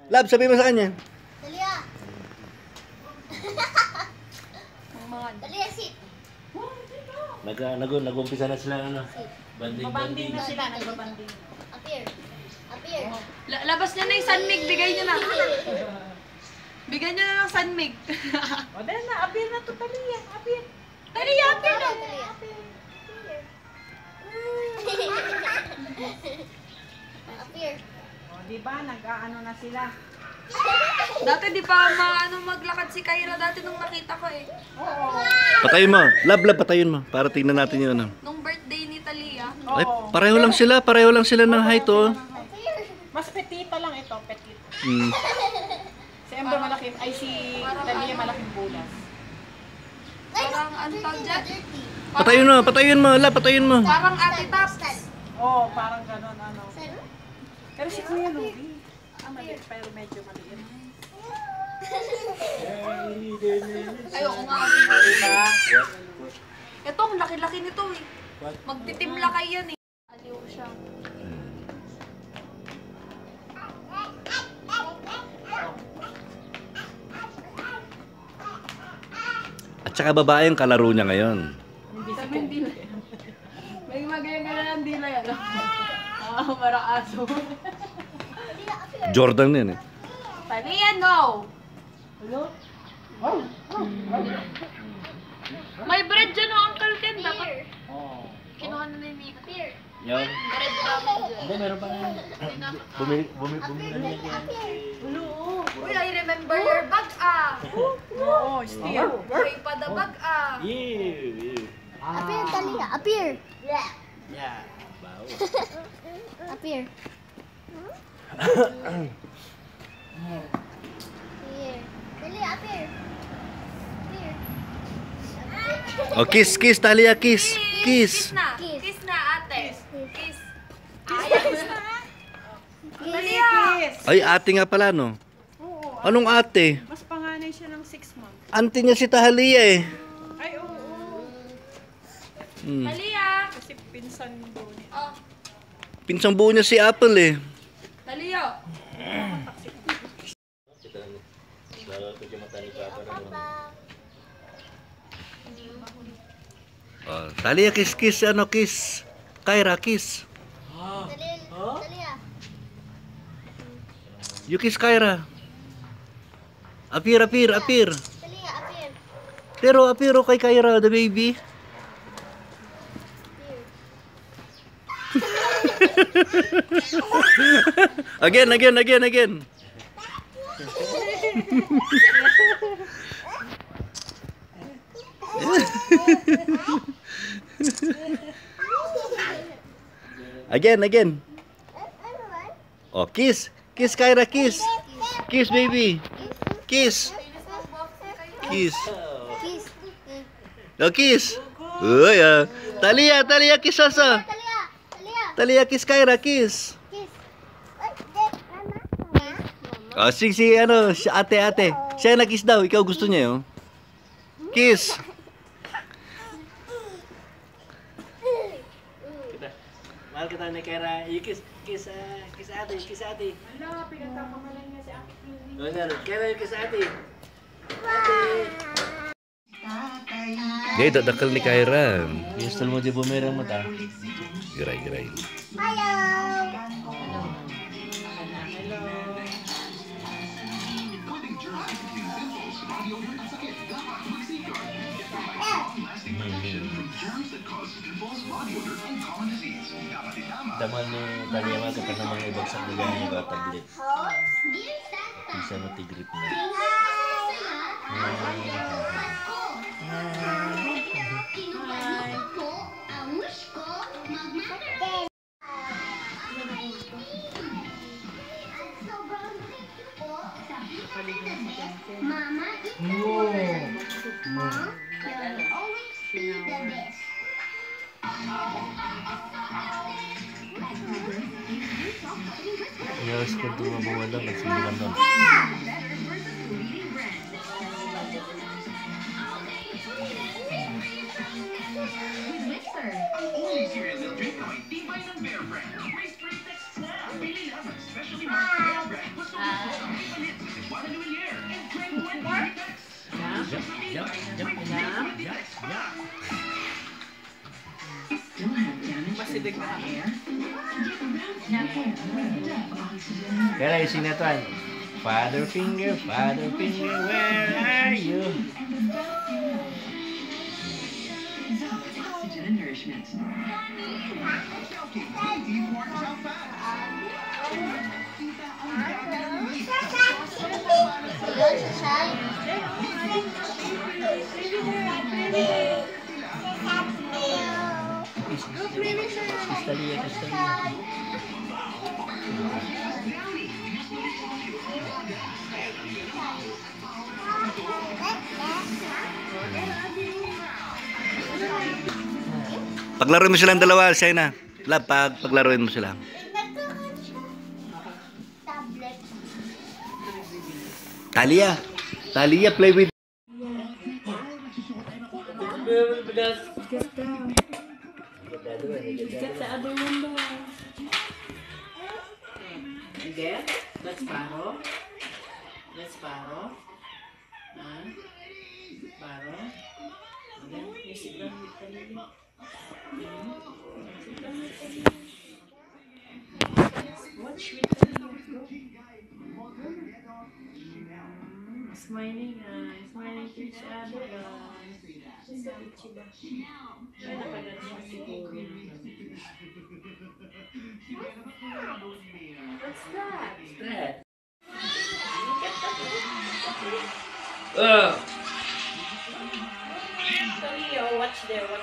Lab, sabi mo sa kanya. Talia. Talia, sit. Nag-umpisa na sila ano. Babanding na sila, nagbabanding. Appear. Appear. Labas niya na yung sunmig, bigay niyo na. Bigay niyo na ng sunmig. O dahil na, appear na to, Talia. Appear. Talia, appear na. Appear. O diba, nag-aano na sila. Dati di pa maglakad si Kyra dati nung nakita ko eh. Oo. Patayin mo. Lab, patayin mo. Para tingnan natin yun. Ano. Nung birthday ni Talia. Ay, pareho lang sila ng height oh. Mas petita lang ito, petit. Hmm. Si Ember malaki, ay si Talia malaking bulas. Parang ano tawag dyan? Patayin mo. Lab, patayin mo. Parang ate Taps. Oo, parang gano'n, ano. Pero si Kuya Luby, maliit, pero medyo maliit. Ayoko nga. Diba? Ito, ang laki-laki nito eh. Magtitimla kayo yan eh. Aliw siya. At saka babae yung kalaro niya ngayon. Sabi hindi na. May magayang-gala ng dila yan. Parang aso. Jordan yan eh. Talia, no! May bread dyan o, Uncle Ken. Dapat kinuha na ni Mika. Yan. Bread namin dyan. Hindi, meron pa nga. Bumili na yan. Uy, I remember your bag ah. Oo, still. Uy, pa the bag ah. Appear, Talia. Appear. Yeah. Wow. Appear. Here. Talia, appear. Appear. Oh, kiss, Talia, kiss. Kiss na. Kiss na, ate. Kiss. Ayaw na. Talia. Yes. Ay, ate nga pala, no? Oo. Anong ate? Mas panganay siya ng 6 months. Auntie niya si Tahalia eh. Ay, oo. Talia. Kasi pinsan doon. Oh, Pinsang buo niya si Apple eh. Talia. Oh, Talia, kiss, ano, kiss. Kyra, kiss. Talia. You kiss Kyra. Appear. Talia, appear. Pero appear kay Kyra, the baby. Again. Again. Oh, kiss. Kiss, Kyra, kiss. Kiss, baby. Kiss. Kiss. Oh, kiss. Oh, yeah. Talia, kiss Sasa. Talia, kiss Kyra, kiss. Oh, si ano, si ate. Siya na-kiss daw, ikaw gusto niya, oh. Kiss. Mahal kita ni Kyra. You kiss ate. Wala, pinagkakamalan niya si Aki. Kyra, you kiss ate. Gaya, dadakal ni Kyra. Gusto mo di bumerang mata. Giray. Daman ni Talia mga kapag na mga ibagsak na ganyan yung tablet. Isa mo tigrip na. Mama, you'll always be the best. Yes, kung tumabawa lang kasi hindi lang. Only cereal milk drink na may tibay ng Bear Brand. Race 3 Snap. Pili na sa specially marked Bear Brand. Gusto mo Jump, jump, jump, jump, jump. Masilig na hair. Kaya ising na tuan. Father finger, where are you? Oxygen and nourishment. Castalia. Paglaruin mo silang dalawa, Shaina. Lab, paglaruin mo sila. Talia, play with. Get the other window. Again? Let's borrow. Borrow. Again, music lang. Watch with the smiling to each other. What's that? Talia, watch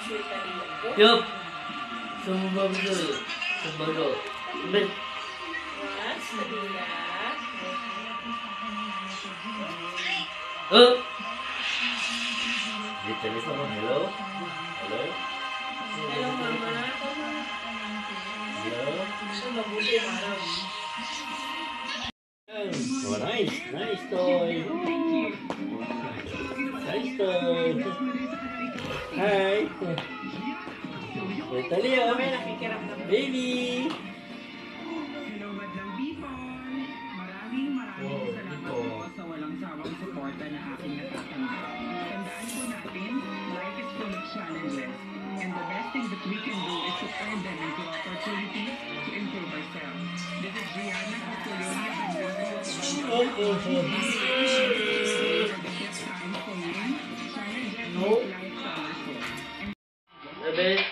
with Talia. Yup. Sumbago. Watch Talia. Di telephone. Hello. Hello, Mama. Hello. Gusto mabuti, Mama. Oh, nice toy. Nice toy. Hi. Talia, May nakikirap na baby. Hello, Madlang Bipon. Maraming salamat po sa walang sawang suporta na aking natatanggap. Tandaan po natin, life is full of challenges. And the best thing that we can do is to turn them into opportunities to improve ourselves. This is Brianna Castellonia and your host of the fifth time saying, challenges make life colorful. Bebe.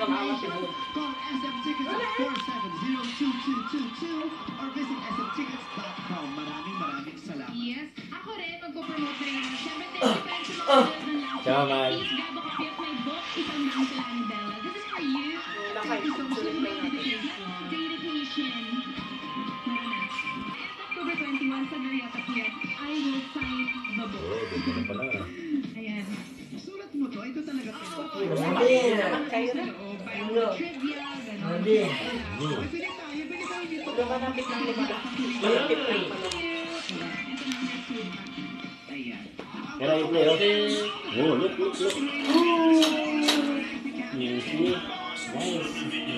Call SF Tickets at 470-2222 or visit sftickets.com. Maraming salamat. Yes, ako rin magpo-promote rin naman. Siyempre, thank you friends sa mga sales ng last Ciao, man. Please grab a copy of my book, Isang Lang Sila ni Bella. This is for you. Thank you so much for the dedication. October 21 sa Marietta Piat, I will sign the book. Ayan. Sulat mo to, ito talaga po. Kayo na. Trivia, gano'n. Bili tayo dito. Lumalapit ng lima. Ayan. Can I play? Okay. Oh, look. You see? Nice.